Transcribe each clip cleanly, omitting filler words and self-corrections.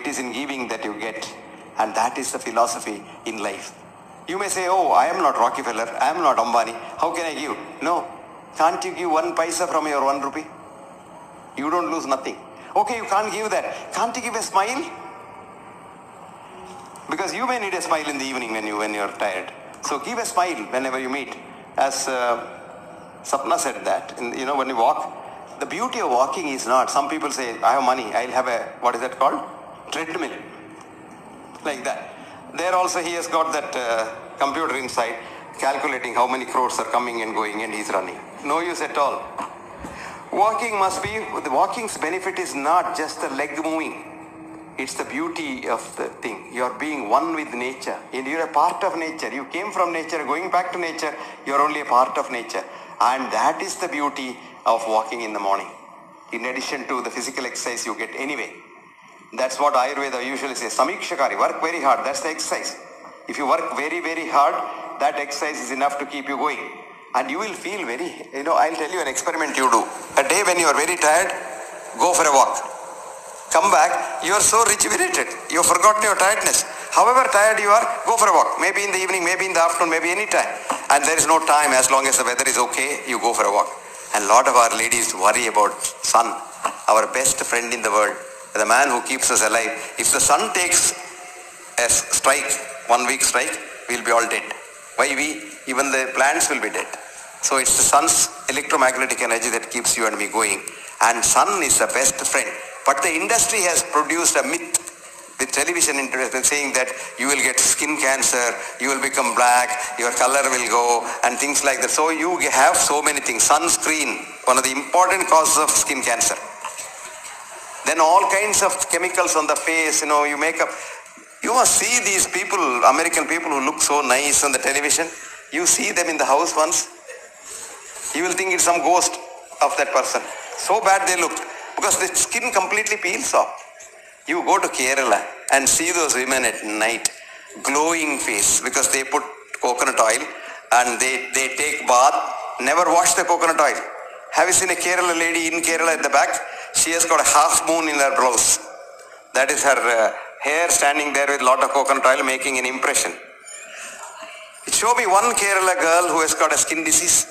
it is in giving that you get. And that is the philosophy in life. You may say, oh, I am not Rockefeller, I am not Ambani, how can I give? No. Can't you give 1 paisa from your 1 rupee? You don't lose nothing. Okay, you can't give that. Can't you give a smile? Because you may need a smile in the evening when you are tired. So give a smile whenever you meet. As Sapna said that, when you walk, the beauty of walking is not, some people say, I have money, I'll have a, what is that called? Treadmill. Like that. There also he has got that computer inside, calculating how many crores are coming and going, and he's running. No use at all. Walking must be, the walking's benefit is not just the leg moving. It's the beauty of the thing. You are being one with nature. And you're a part of nature. You came from nature, going back to nature, you're only a part of nature. And that is the beauty of walking in the morning. In addition to the physical exercise you get anyway. That's what Ayurveda usually says. Samikshakari, work very hard. That's the exercise. If you work very, very hard, that exercise is enough to keep you going. And you will feel very, I'll tell you an experiment you do. A day when you are very tired, go for a walk. Come back, you are so rejuvenated. You have forgotten your tiredness. However tired you are, go for a walk. Maybe in the evening, maybe in the afternoon, maybe any time. And there is no time, as long as the weather is okay, you go for a walk. And a lot of our ladies worry about sun, our best friend in the world, the man who keeps us alive. If the sun takes a strike, 1 week strike, we'll be all dead. Why we? Even the plants will be dead. So it's the sun's electromagnetic energy that keeps you and me going. And sun is the best friend. But the industry has produced a myth with television interest saying that you will get skin cancer, you will become black, your color will go, and things like that. So you have so many things. Sunscreen, one of the important causes of skin cancer. Then all kinds of chemicals on the face, you make up. You must see these people, American people who look so nice on the television. You see them in the house once, you will think it's some ghost of that person. So bad they look, because the skin completely peels off. You go to Kerala and see those women at night, glowing face, because they put coconut oil and they take bath, never wash the coconut oil. Have you seen a Kerala lady in Kerala at the back? She has got a half moon in her blouse. That is her hair standing there with a lot of coconut oil making an impression. Show me one Kerala girl who has got a skin disease.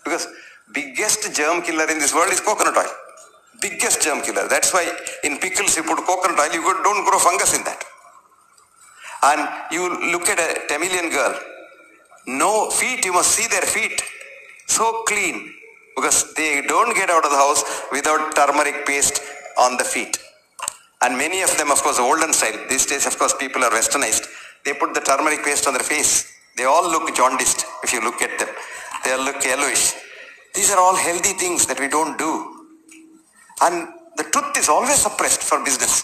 Because biggest germ killer in this world is coconut oil. Biggest germ killer. That's why in pickles you put coconut oil, you don't grow fungus in that. And you look at a Tamilian girl, no feet, you must see their feet. So clean. Because they don't get out of the house without turmeric paste on the feet. And many of them, of course, olden style. These days, of course, people are westernized. They put the turmeric paste on their face. They all look jaundiced if you look at them. They all look yellowish. These are all healthy things that we don't do. And the truth is always suppressed for business.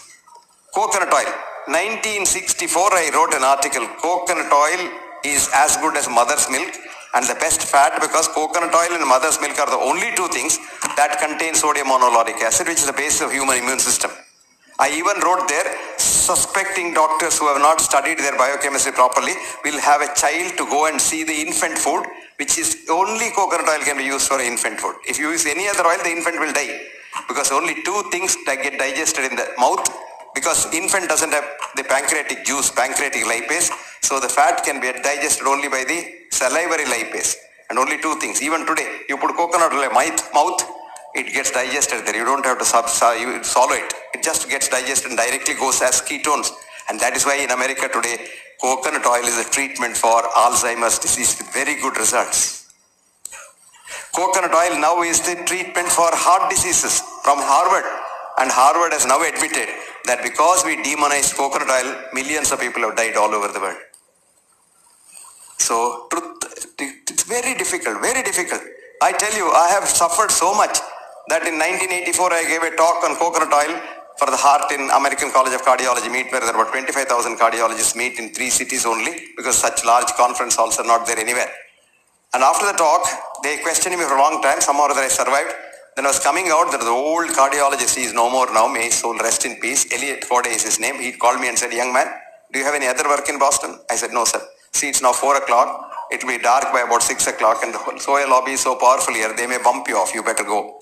Coconut oil. 1964, I wrote an article. Coconut oil is as good as mother's milk and the best fat, because coconut oil and mother's milk are the only two things that contain sodium monolauric acid, which is the base of human immune system. I even wrote there, suspecting doctors who have not studied their biochemistry properly will have a child to go and see the infant food, which is only coconut oil can be used for infant food. If you use any other oil, the infant will die, because only two things that get digested in the mouth, because infant doesn't have the pancreatic juice, pancreatic lipase, so the fat can be digested only by the salivary lipase, and only two things. Even today, you put coconut oil in mouth, it gets digested there. You don't have to swallow it. It just gets digested and directly goes as ketones. And that is why in America today, coconut oil is a treatment for Alzheimer's disease with very good results. Coconut oil now is the treatment for heart diseases from Harvard. And Harvard has now admitted that because we demonized coconut oil, millions of people have died all over the world. So, it's very difficult, very difficult. I tell you, I have suffered so much that in 1984 I gave a talk on coconut oil for the heart in American College of Cardiology meet, where there were about 25,000 cardiologists meet in 3 cities only, because such large conference halls are not there anywhere. And after the talk, they questioned me for a long time. Somehow or other I survived. Then I was coming out, there was the old cardiologist, he is no more now, may his soul rest in peace. Elliot Forde is his name. He called me and said, young man, do you have any other work in Boston? I said, no sir. See, it's now 4 o'clock. It will be dark by about 6 o'clock, and the Soya lobby is so powerful here, they may bump you off. You better go.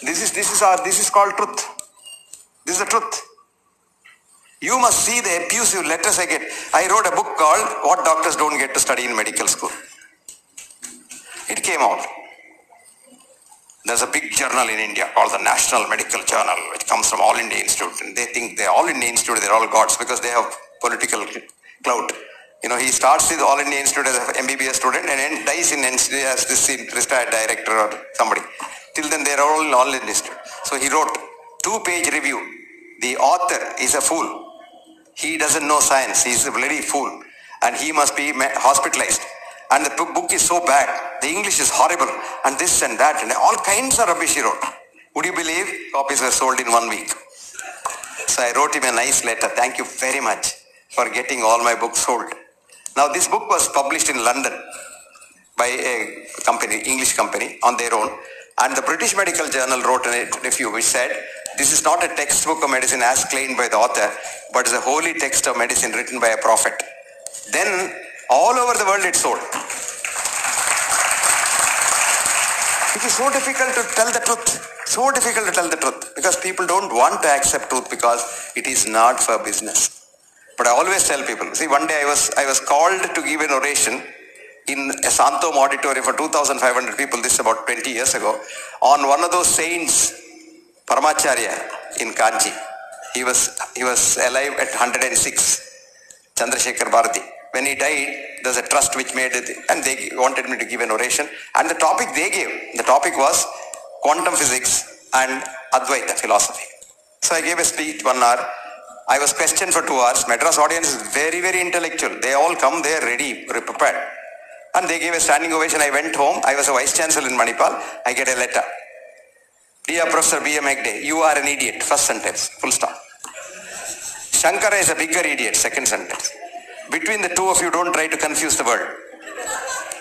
This is called truth. This is the truth. You must see the abusive letters I get. I wrote a book called What Doctors Don't Get to Study in Medical School. It came out. There's a big journal in India called the National Medical Journal, which comes from All India Institute. And they think they're All India Institute, they're all gods because they have political clout. He starts with All India Institute as an MBBS student and then dies in NCD as this retired director or somebody. Till then, they're all in All India Institute. So he wrote 2-page review. The author is a fool. He doesn't know science. He's a bloody fool. And he must be hospitalized. And the book is so bad. The English is horrible. And this and that. And all kinds of rubbish he wrote. Would you believe copies were sold in 1 week? So I wrote him a nice letter. Thank you very much for getting all my books sold. Now this book was published in London by a company, English company, on their own. And the British Medical Journal wrote a review which said, this is not a textbook of medicine as claimed by the author, but is a holy text of medicine written by a prophet. Then, all over the world it sold. It is so difficult to tell the truth. So difficult to tell the truth. Because people don't want to accept truth because it is not for business. But I always tell people, see, one day I was called to give an oration in a Santom auditorium for 2,500 people, this is about 20 years ago, on one of those saints, Paramacharya in Kanchi. He was alive at 106, Chandrasekhar Bharati. When he died, there's a trust which made it, and they wanted me to give an oration. And the topic they gave, the topic was quantum physics and Advaita philosophy. So I gave a speech 1 hour. I was questioned for 2 hours. Madras audience is very, very intellectual. They all come there ready, prepared. And they gave a standing ovation. I went home. I was a vice chancellor in Manipal. I get a letter. Dear Professor B.M. Hegde, you are an idiot. First sentence, full stop. Shankara is a bigger idiot. Second sentence. Between the two of you, don't try to confuse the world.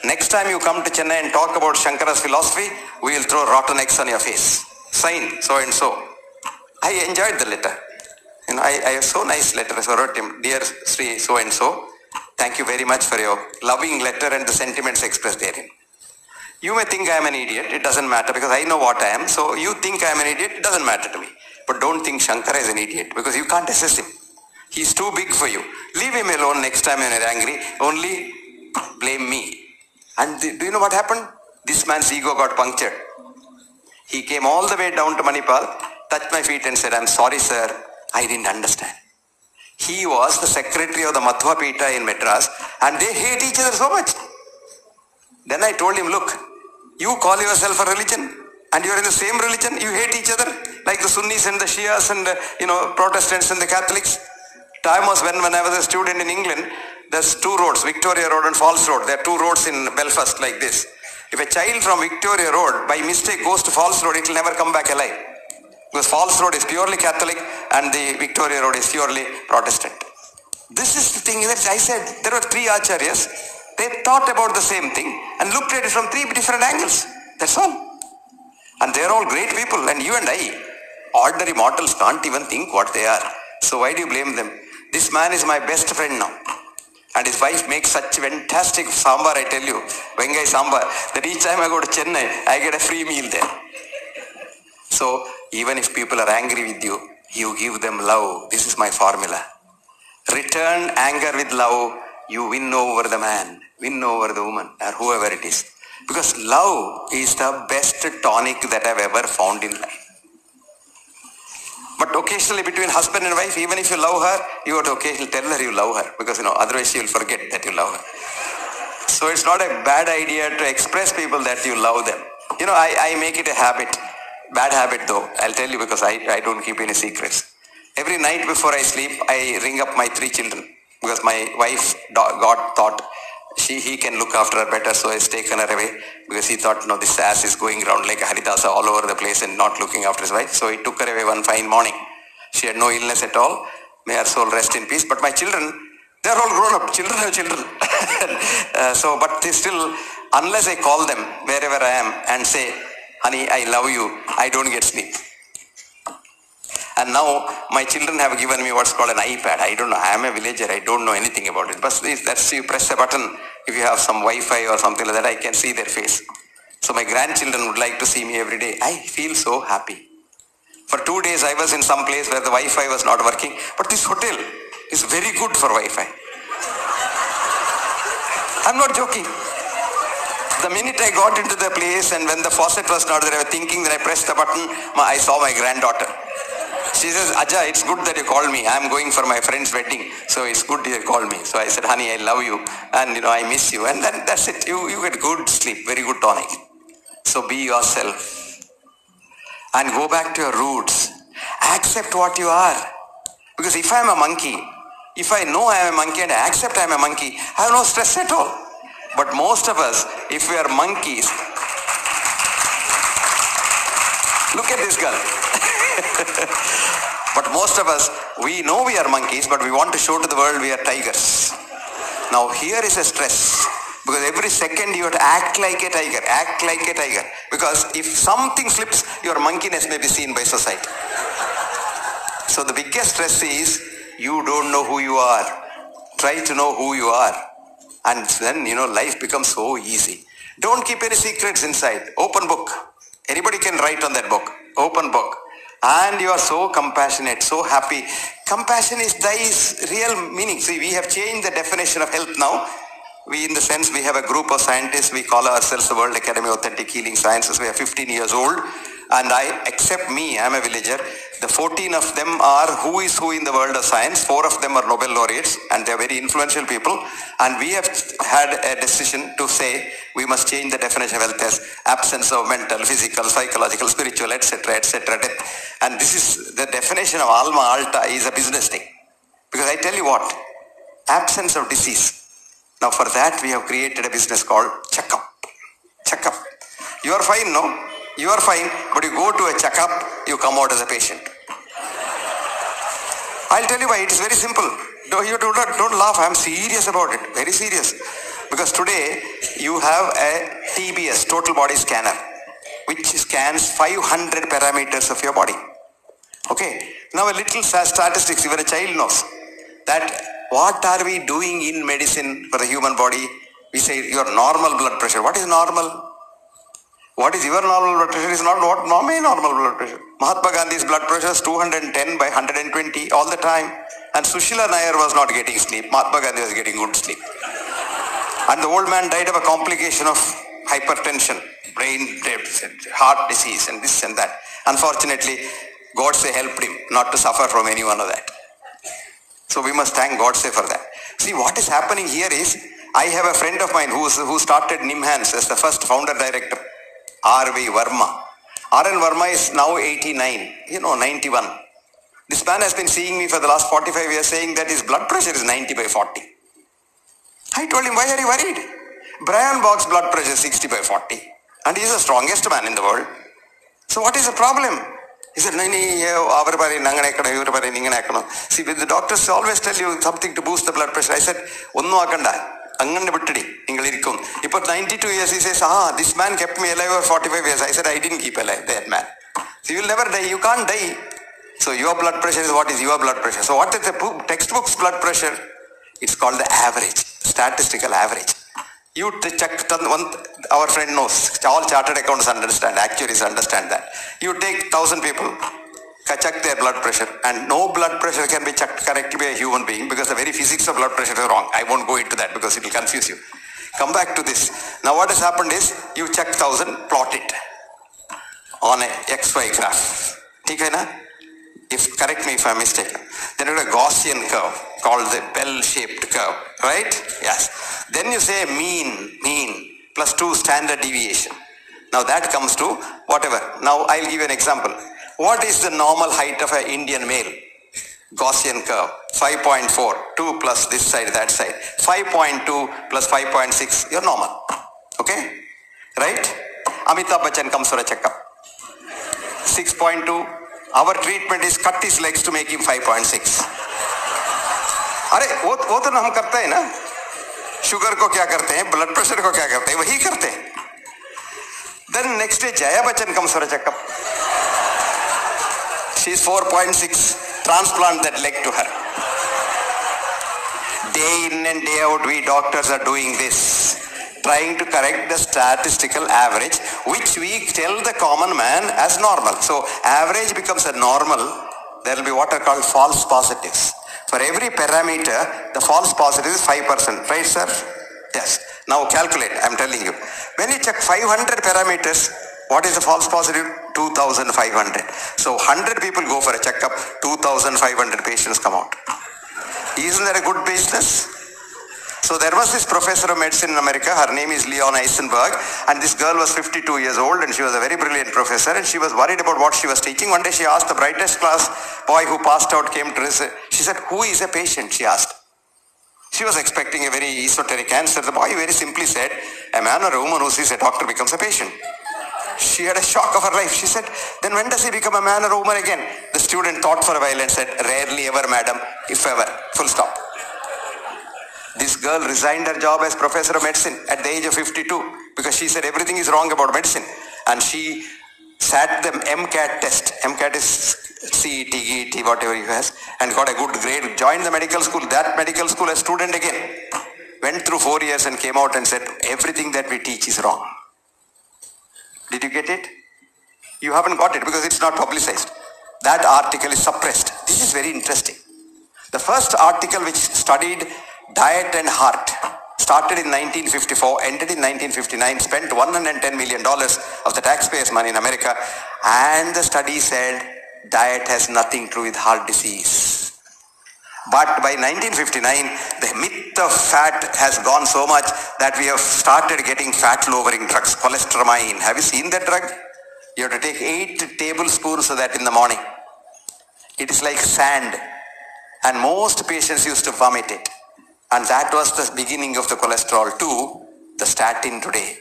Next time you come to Chennai and talk about Shankara's philosophy, we will throw rotten eggs on your face. Sign so and so. I enjoyed the letter. I have so nice letter. So I wrote him, dear Sri so and so, thank you very much for your loving letter and the sentiments expressed therein. You may think I am an idiot. It doesn't matter because I know what I am. So you think I am an idiot. It doesn't matter to me. But don't think Shankara is an idiot because you can't assess him. He's too big for you. Leave him alone next time when you're angry. Only blame me. And do you know what happened? This man's ego got punctured. He came all the way down to Manipal, touched my feet and said, I'm sorry, sir. I didn't understand. He was the secretary of the Madhva Pita in Madras and they hate each other so much. Then I told him, look, you call yourself a religion and you're in the same religion, you hate each other like the Sunnis and the Shias and the, Protestants and the Catholics. Time was when I was a student in England, there's 2 roads, Victoria Road and Falls Road. There are 2 roads in Belfast like this. If a child from Victoria Road by mistake goes to Falls Road, it will never come back alive. Because Falls Road is purely Catholic and the Victoria Road is purely Protestant. This is the thing that I said. There were 3 acharyas. They thought about the same thing and looked at it from 3 different angles. That's all. And they're all great people. And you and I, ordinary mortals, can't even think what they are. So why do you blame them? This man is my best friend now. And his wife makes such fantastic sambar, I tell you. Vengai sambar. That each time I go to Chennai, I get a free meal there. So even if people are angry with you, you give them love. This is my formula. Return anger with love. You win over the man, win over the woman, or whoever it is. Because love is the best tonic that I've ever found in life. But occasionally between husband and wife, even if you love her, you have to occasionally tell her you love her. Because otherwise she will forget that you love her. So it's not a bad idea to express people that you love them. I make it a habit. Bad habit though, I'll tell you because I don't keep any secrets. Every night before I sleep, I ring up my 3 children. Because my wife, God thought he can look after her better, so he's taken her away. Because he thought, this ass is going around like a Haridasa all over the place and not looking after his wife. So he took her away one fine morning. She had no illness at all. May her soul rest in peace. But my children, they're all grown up. Children have children. But they still, unless I call them wherever I am and say, honey, I love you, I don't get sleep. And now my children have given me what's called an iPad. I don't know. I am a villager. I don't know anything about it. But that's you press a button. If you have some Wi-Fi or something like that, I can see their face. So my grandchildren would like to see me every day. I feel so happy. For 2 days I was in some place where the Wi-Fi was not working, but this hotel is very good for Wi-Fi. I'm not joking. The minute I got into the place and when the faucet was not there, I was thinking that I pressed the button, I saw my granddaughter. She says, Aja, it's good that you called me. I'm going for my friend's wedding, so it's good you called me. So I said, honey, I love you, and I miss you. And then that's it. You get good sleep, very good tonic. So be yourself. And go back to your roots. Accept what you are. Because if I am a monkey, if I know I am a monkey and I accept I am a monkey, I have no stress at all. But most of us, if we are monkeys, look at this girl. But most of us, we know we are monkeys, but we want to show to the world we are tigers. Now here is a stress. Because every second you have to act like a tiger, act like a tiger. Because if something slips, your monkeyness may be seen by society. So the biggest stress is, you don't know who you are. Try to know who you are. And then, life becomes so easy. Don't keep any secrets inside. Open book. Anybody can write on that book. Open book. And you are so compassionate, so happy. Compassion is thy real meaning. See, we have changed the definition of health now. We, in the sense, we have a group of scientists. We call ourselves the World Academy of Authentic Healing Sciences. We are 15 years old. And except me, I am a villager. The 14 of them are who is who in the world of science. 4 of them are Nobel laureates, and they are very influential people. And we have had a decision to say we must change the definition of health as absence of mental, physical, psychological, spiritual, etc., etc. And this is the definition of Alma Alta is a business thing. Because I tell you what, absence of disease. Now for that we have created a business called checkup. Checkup. You are fine, no? You are fine, but you go to a checkup, you come out as a patient. I'll tell you why. It is very simple. Don't laugh. I'm serious about it. Very serious. Because today you have a TBS, total body scanner, which scans 500 parameters of your body. Okay. Now a little statistics, even a child knows that what are we doing in medicine for the human body? We say your normal blood pressure. What is normal? What is your normal blood pressure is not what my normal blood pressure. Mahatma Gandhi's blood pressure is 210 by 120 all the time. And Sushila Nair was not getting sleep. Mahatma Gandhi was getting good sleep. And the old man died of a complication of hypertension, brain death, heart disease, and this and that. Unfortunately, Godse helped him not to suffer from any one of that. So we must thank Godse for that. See, what is happening here is, I have a friend of mine who started Nimhans as the first founder director. R.V. Verma. R.N. Verma is now 89, 91. This man has been seeing me for the last 45 years saying that his blood pressure is 90 by 40. I told him, why are you worried? Brian Bog's blood pressure is 60 by 40. And he is the strongest man in the world. So what is the problem? He said, see, the doctors always tell you something to boost the blood pressure. I said, Anganda Buttadi, Ingalikum. He put 92 years, he says, this man kept me alive for 45 years. I said, I didn't keep alive that man. So you will never die, you can't die. So your blood pressure is what is your blood pressure. So what is the textbook's blood pressure? It's called the average, statistical average. You check, our friend knows, all chartered accountants understand, actuaries understand that. You take 1,000 people, check their blood pressure, and no blood pressure can be checked correctly by a human being because the very physics of blood pressure is wrong. I won't go into that because it will confuse you. Come back to this. Now what has happened is, you check 1,000, plot it on a XY graph. Okay, na? Correct me if I'm mistaken. Then you have a Gaussian curve called the bell-shaped curve, right? Yes. Then you say mean, plus 2 standard deviation. Now that comes to whatever. Now I'll give you an example. What is the normal height of an Indian male? Gaussian curve, 5.4, 2 plus this side, that side. 5.2 plus 5.6, you're normal. Okay? Right? Amitabh Bachchan comes for a checkup. 6.2. Our treatment is cut his legs to make him 5.6. अरे वो तो हम करते हैं ना, sugar को क्या करते हैं, ब्लड प्रेशर को क्या करते हैं, वही करते हैं. Then next day Jaya Bachchan comes for a checkup. She is 4.6. Transplant that leg to her. Day in and day out we doctors are doing this. trying to correct the statistical average, which we tell the common man as normal. So average becomes a normal. There will be what are called false positives. For every parameter, the false positive is 5%. Right, sir? Yes. Now calculate, I'm telling you. When you check 500 parameters, what is the false positive? 2,500. So 100 people go for a checkup, 2,500 patients come out. Isn't that a good business? So there was this professor of medicine in America, her name is Leon Eisenberg, and this girl was 52 years old and she was a very brilliant professor and she was worried about what she was teaching. One day she asked the brightest class boy who passed out, came to research. She said, who is a patient? She asked. She was expecting a very esoteric answer. The boy very simply said, a man or a woman who sees a doctor becomes a patient. She had a shock of her life. She said, then when does he become a man or a woman again? The student thought for a while and said, rarely ever, madam, if ever. Full stop. This girl resigned her job as professor of medicine at the age of 52 because she said everything is wrong about medicine. And she sat the MCAT test. MCAT is CET, GET, whatever you has, and got a good grade, joined the medical school. That medical school, a student again, went through 4 years and came out and said, everything that we teach is wrong. Did you get it? You haven't got it because it's not publicized. That article is suppressed. This is very interesting. The first article which studied diet and heart started in 1954, ended in 1959, spent $110 million of the taxpayers' money in America, and the study said diet has nothing to do with heart disease. But by 1959, the myth of fat has gone so much that we have started getting fat-lowering drugs, cholesterol. Have you seen that drug? You have to take 8 tablespoons of that in the morning. It is like sand, and most patients used to vomit it. And that was the beginning of the cholesterol too, the statin today.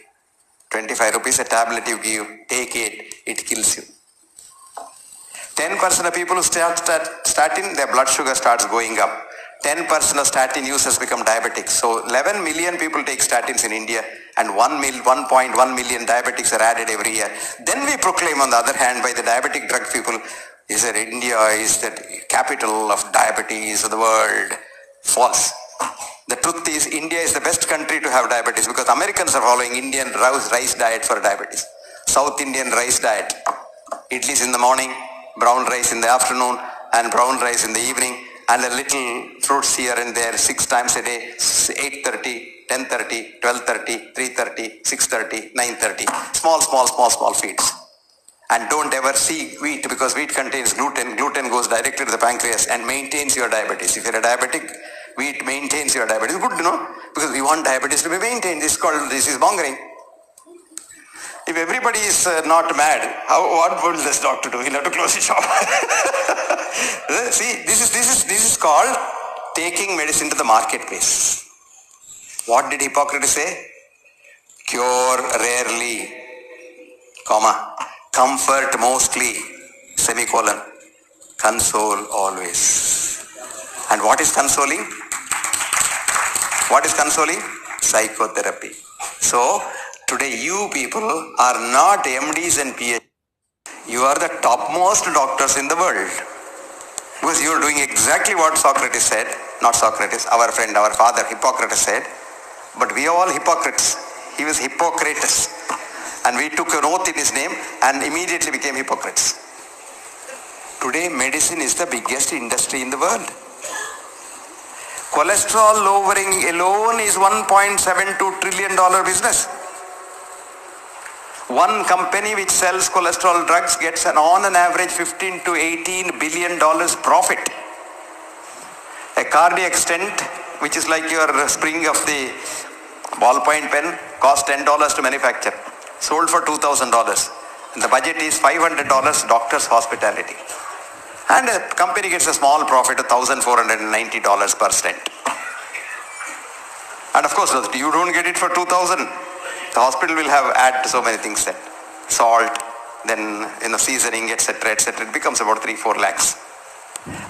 25 rupees a tablet you give, take it, it kills you. 10% of people who start statin, their blood sugar starts going up. 10% of statin users become diabetics. So 11 million people take statins in India and 1.1 million diabetics are added every year. Then we proclaim on the other hand by the diabetic drug people, is that India is the capital of diabetes of the world. False. The truth is, India is the best country to have diabetes because Americans are following Indian rice diet for diabetes. South Indian rice diet. Idlis in the morning, brown rice in the afternoon, and brown rice in the evening, and a little fruits here and there 6 times a day, 8:30, 10:30, 12:30, 3:30, 6:30, 9:30. Small feeds. And don't ever see wheat because wheat contains gluten. Gluten goes directly to the pancreas and maintains your diabetes. If you're a diabetic, wheat maintains your diabetes. Good to know because we want diabetes to be maintained. This is mongering. If everybody is not mad, what will this doctor do? He'll have to close his shop. See, this is called taking medicine to the marketplace. What did Hippocrates say? Cure rarely, comma, comfort mostly, semicolon, console always. And what is consoling? What is consoling? Psychotherapy. So, today you people are not MDs and PhDs. You are the topmost doctors in the world. Because you are doing exactly what Socrates said. Not Socrates, our friend, our father, Hippocrates said. But we are all hypocrites. He was Hippocrates. And we took an oath in his name and immediately became hypocrites. Today, medicine is the biggest industry in the world. Cholesterol lowering alone is $1.72 trillion business. One company which sells cholesterol drugs gets on an average $15 to $18 billion profit. A cardiac stent, which is like your spring of the ballpoint pen, costs $10 to manufacture. Sold for $2,000. And the budget is $500 doctor's hospitality. And a company gets a small profit of $1,490 per stent. And of course, you don't get it for $2,000. The hospital will have add so many things then. Salt, then seasoning, etc., etc. It becomes about 3-4 lakhs.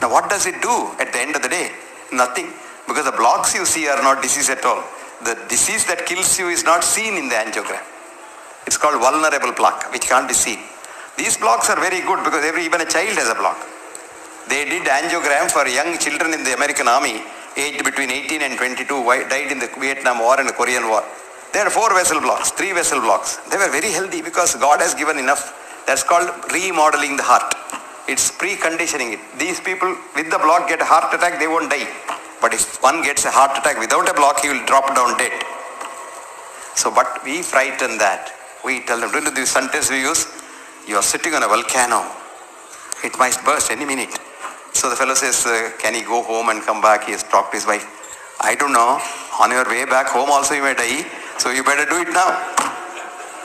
Now what does it do at the end of the day? Nothing. Because the blocks you see are not disease at all. The disease that kills you is not seen in the angiogram. It's called vulnerable plaque, which can't be seen. These blocks are very good because even a child has a block. They did angiogram for young children in the American army, aged between 18 and 22, died in the Vietnam War and the Korean War. They had 4 vessel blocks, 3 vessel blocks. They were very healthy because God has given enough. That's called remodeling the heart. It's preconditioning it. These people with the block get a heart attack, they won't die. But if one gets a heart attack without a block, he will drop down dead. So, but we frighten that. We tell them, do this sentence we use, you are sitting on a volcano. It might burst any minute. So the fellow says, can he go home and come back? He has talked to his wife. I don't know. On your way back home also you may die. So you better do it now.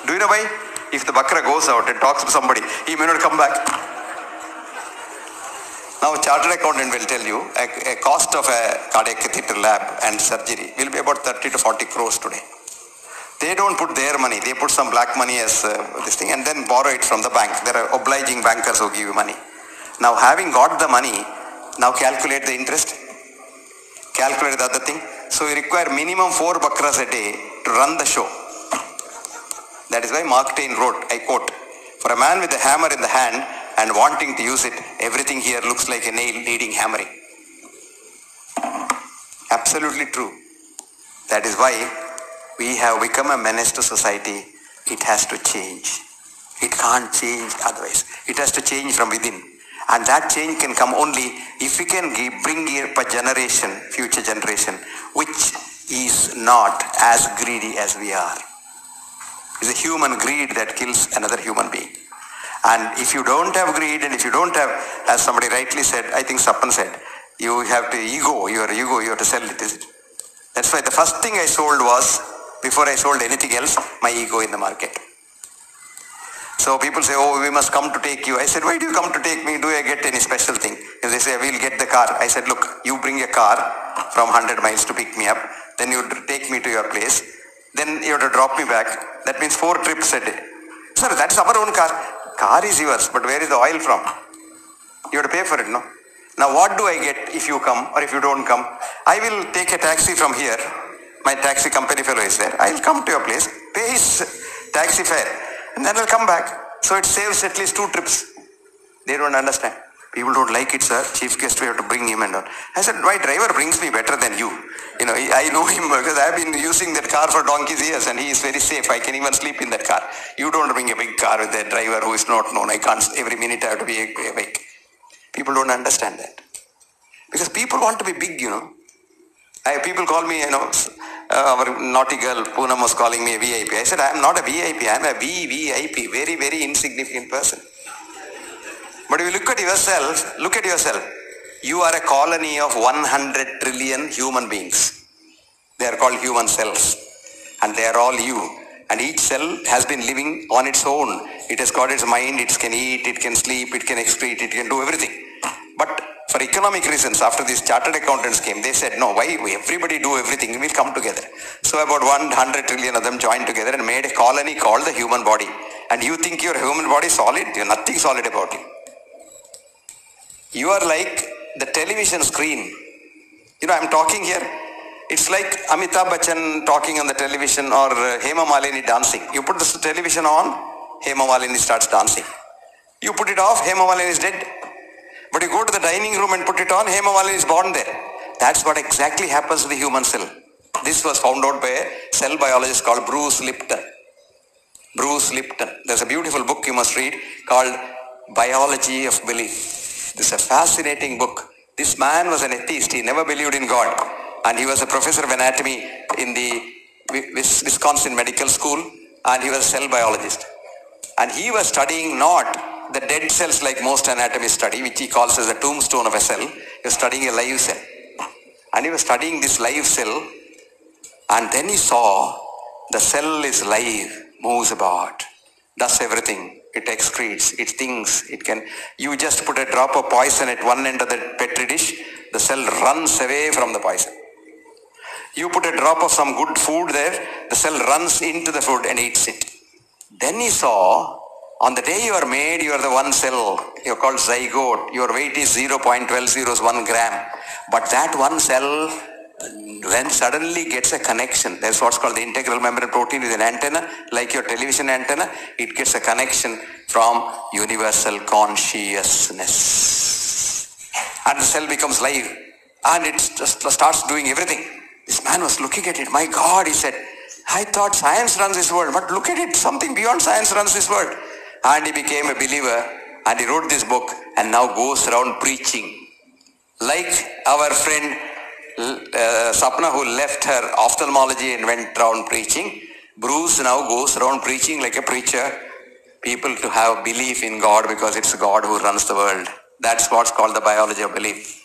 Do you know why? If the bakra goes out and talks to somebody, he may not come back. Now chartered accountant will tell you a cost of a cardiac catheter lab and surgery will be about 30 to 40 crores today. They don't put their money. They put some black money as this thing and then borrow it from the bank. There are obliging bankers who give you money. Now having got the money, now calculate the interest. Calculate the other thing. So you require minimum 4 bakras a day to run the show. That is why Mark Twain wrote, I quote, for a man with a hammer in the hand and wanting to use it, everything here looks like a nail needing hammering. Absolutely true. That is why we have become a menace to society. It has to change. It can't change otherwise. It has to change from within. And that change can come only if we can bring a generation, future generation, which is not as greedy as we are. It's a human greed that kills another human being. And if you don't have greed and if you don't have, as somebody rightly said, I think Sappan said, you have to ego, you have to sell it, is it? That's why the first thing I sold was, before I sold anything else, my ego in the market. So people say, oh, we must come to take you. I said, why do you come to take me? Do I get any special thing? If they say, we'll get the car. I said, look, you bring a car from 100 miles to pick me up. Then you take me to your place. Then you have to drop me back. That means 4 trips a day. Sir, that's our own car. Car is yours, but where is the oil from? You have to pay for it, no? Now what do I get if you come or if you don't come? I will take a taxi from here. My taxi company fellow is there. I will come to your place, pay his taxi fare. And then I'll come back. So it saves at least 2 trips. They don't understand. People don't like it, sir. Chief guest, we have to bring him and all. I said, my driver brings me better than you. You know, I know him because I've been using that car for donkey's years and he is very safe. I can even sleep in that car. You don't bring a big car with a driver who is not known. I can't, every minute I have to be awake. People don't understand that. Because people want to be big, you know. People call me, you know, our naughty girl, Poonam was calling me a VIP. I said, I am not a VIP, I am a VVIP, very, very insignificant person. But if you look at yourself, you are a colony of 100 trillion human beings. They are called human cells. And they are all you. And each cell has been living on its own. It has got its mind, it can eat, it can sleep, it can excrete, it can do everything. But for economic reasons, after these chartered accountants came, they said, no, why everybody do everything? We'll come together. So about 100 trillion of them joined together and made a colony called the human body. And you think your human body is solid? There's nothing solid about you. You are like the television screen. You know, I'm talking here. It's like Amitabh Bachchan talking on the television or Hema Malini dancing. You put the television on, Hema Malini starts dancing. You put it off, Hema Malini is dead. But you go to the dining room and put it on, Hema Malini is born there. That's what exactly happens to the human cell. This was found out by a cell biologist called Bruce Lipton. Bruce Lipton. There's a beautiful book you must read called Biology of Belief. This is a fascinating book. This man was an atheist. He never believed in God. And he was a professor of anatomy in the Wisconsin Medical School. And he was a cell biologist. And he was studying not the dead cells like most anatomists study, which he calls as the tombstone of a cell. He was studying a live cell. And he was studying this live cell. And then he saw the cell is live, moves about, does everything. It excretes, it thinks, it can. You just put a drop of poison at one end of the petri dish, the cell runs away from the poison. You put a drop of some good food there, the cell runs into the food and eats it. Then he saw, on the day you are made, you are the one cell. You are called zygote. Your weight is 0.1201 gram. But that one cell, when suddenly gets a connection, that's what's called the integral membrane protein with an antenna, like your television antenna, it gets a connection from universal consciousness. And the cell becomes live. And it just starts doing everything. This man was looking at it. My God, he said, I thought science runs this world, but look at it, something beyond science runs this world. And he became a believer, and he wrote this book, and now goes around preaching. Like our friend Sapna, who left her ophthalmology and went around preaching, Bruce now goes around preaching like a preacher, people to have belief in God because it's God who runs the world. That's what's called the biology of belief.